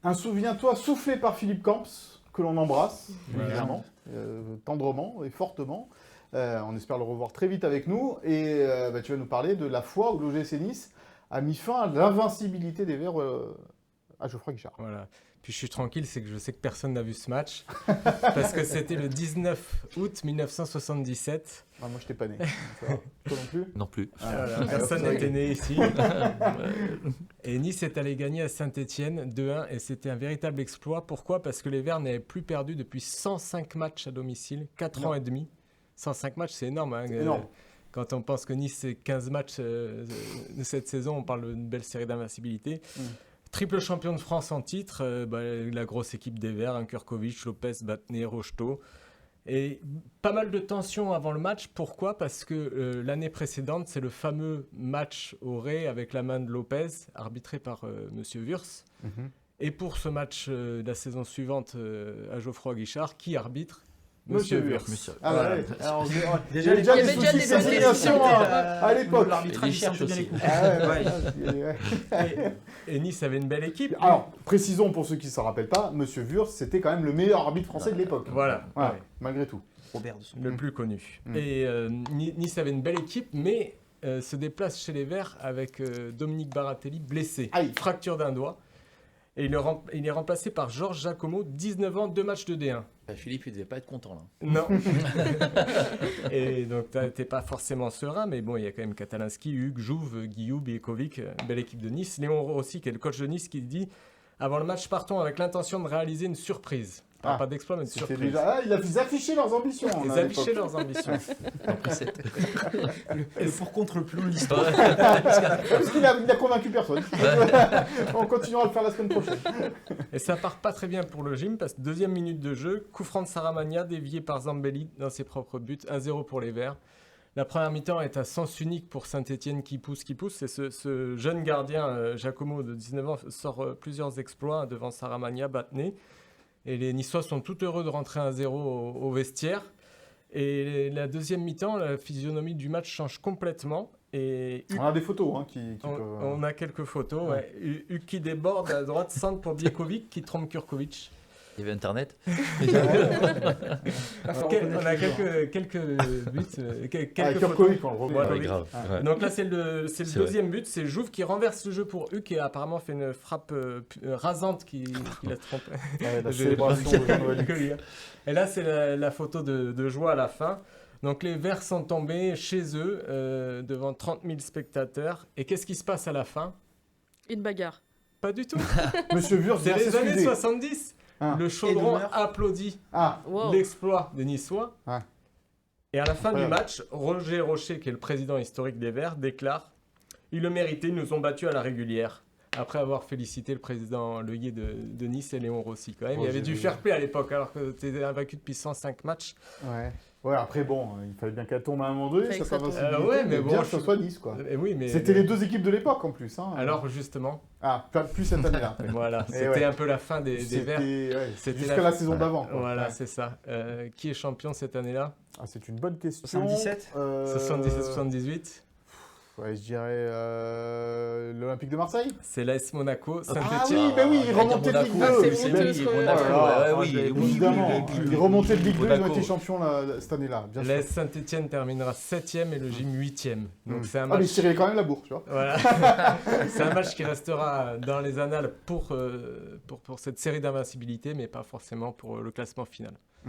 Un souviens-toi soufflé par Philippe Camps, que l'on embrasse, Voilà. évidemment, tendrement et fortement. On espère le revoir très vite avec nous. Et tu vas nous parler de la fois où l'OGC Nice a mis fin à l'invincibilité des Verts à Geoffroy Guichard. Voilà. Puis je suis tranquille, c'est que je sais que personne n'a vu ce match. Parce que c'était le 19 août 1977. Ah, moi, je t'ai pas né. Ça va. Toi non plus. Non plus. Voilà, personne n'était né ici. Et Nice est allé gagner à Saint-Etienne 2-1 et c'était un véritable exploit. Pourquoi ? Parce que les Verts n'avaient plus perdu depuis 105 matchs à domicile, 4 ans et demi. 105 matchs, c'est énorme. Hein. Énorme. Quand on pense que Nice, c'est 15 matchs de cette saison, on parle d'une belle série d'invincibilité. Triple champion de France en titre, la grosse équipe des Verts, hein, Kurkovic, Lopez, Batné, Rocheteau. Et pas mal de tensions avant le match. Pourquoi ? Parce que l'année précédente, c'est le fameux match au Ré avec la main de Lopez, arbitré par Monsieur Wurz. Et pour ce match de la saison suivante à Geoffroy Guichard, qui arbitre ? Monsieur Wurz. Ah Voilà. ouais. Alors, il y Déjà, a déjà il y des avait déjà soucis de des ségrégation à à l'époque. L'arbitrage, Et il les cherche sentait bien les aussi. coups. Ah ouais. Et Nice avait une belle équipe. Alors, précisons pour ceux qui ne s'en rappellent pas, Monsieur Wurz, c'était quand même le meilleur arbitre français de l'époque. Voilà. Voilà, Ouais. malgré tout. Robert de son. Le plus connu. Mm. Et Nice avait une belle équipe, mais se déplace chez les Verts avec Dominique Baratelli blessé, Aïe. fracture d'un doigt. Et il est remplacé par Georges Giacomo, 19 ans, 2 matchs de D1. Philippe, il devait pas être content là. Non. Et donc, t'es pas forcément serein, mais bon, il y a quand même Katalinski, Hugues, Jouve, Guillaume, Biekovic, belle équipe de Nice. Léon Rossi, qui est le coach de Nice, qui dit « Avant le match, partons avec l'intention de réaliser une surprise. » Ah, Pas d'exploit, mais une C'était surprise. déjà... Ah, ils affichaient leurs ambitions. Ils hein, à affichaient l'époque. leurs ambitions. Le pour contre le plus long de l'histoire. Parce qu'il a convaincu personne. On continuera à le faire la semaine prochaine. Et ça part pas très bien pour le gym parce que deuxième minute de jeu, coup franc de Saramagna dévié par Zambelli dans ses propres buts, 1-0 pour les Verts. La première mi-temps est à sens unique pour Saint-Etienne qui pousse. Et ce jeune gardien, Giacomo, de 19 ans, sort plusieurs exploits devant Saramagna, Batné. Et les Niçois sont tout heureux de rentrer 1-0 au vestiaire. Et la deuxième mi-temps, la physionomie du match change complètement. Et On a des photos hein, qui peuvent... on a quelques photos. Ouais. Hugues qui déborde à droite, centre pour Biekovic qui trompe Kurkovic. Il y avait Internet. On a quelques buts, quelques photos. Kurkovic, on le revoit. Voilà. Ouais, grave. Ouais. Donc là, c'est le C'est deuxième but. C'est Jouve qui renverse le jeu pour Hugues qui a apparemment fait une frappe rasante qui l'a trompé. Ouais, la Je- célébration de Jean-Noël. Et là, c'est la photo de joie à la fin. Donc les Verts sont tombés chez eux devant 30 000 spectateurs. Et qu'est-ce qui se passe à la fin ? Une bagarre. Pas du tout. Monsieur Wurz C'est vient les années s'excuser. 70. Ah. Le chaudron d'honneur. applaudit Ah, Wow. l'exploit des Niçois. Ouais. Et à la fin du Incroyable. match, Roger Rocher, qui est le président historique des Verts, déclare « Ils le méritaient, ils nous ont battus à la régulière ». Après avoir félicité le président Leguier de Nice et Léon Rossi. Quand même, il y avait du fair play à l'époque, alors que tu étais invaincu depuis 105 matchs. ouais. Ouais, après, bon, il fallait bien qu'elle tombe à un moment donné, Fallait ça que ça va tombe. Ouais, mais bon, bien que ça je- soit Nice, quoi. Et oui, mais C'était les deux équipes de l'époque, en plus. Hein. Alors justement, Ah, pas plus cette année-là. voilà, Et c'était ouais. un peu la fin des Verts. Ouais, C'était jusqu'à la- la saison d'avant. quoi. Voilà, Ouais. c'est ça. Qui est champion cette année-là Ah, c'est une bonne question. 77 77-78. Ouais, je dirais l'Olympique de Marseille. C'est l'AS Monaco, Ah Saint-Etienne. oui, bah oui, il remontait de Monaco. Ligue Ah, 2. c'est mais- honteux, ce Monaco, remonte. ouais, oui, oui, Évidemment, oui, il remontait de Ligue 2, ils ont Monaco. été champions là, cette année-là, bien sûr. L'AS Saint-Etienne terminera 7e et le gym 8e. Donc c'est un Ah, mais il match. tirait quand même la bourre, tu vois. Voilà. C'est un match qui restera dans les annales pour cette série d'invincibilité, mais pas forcément pour le classement final.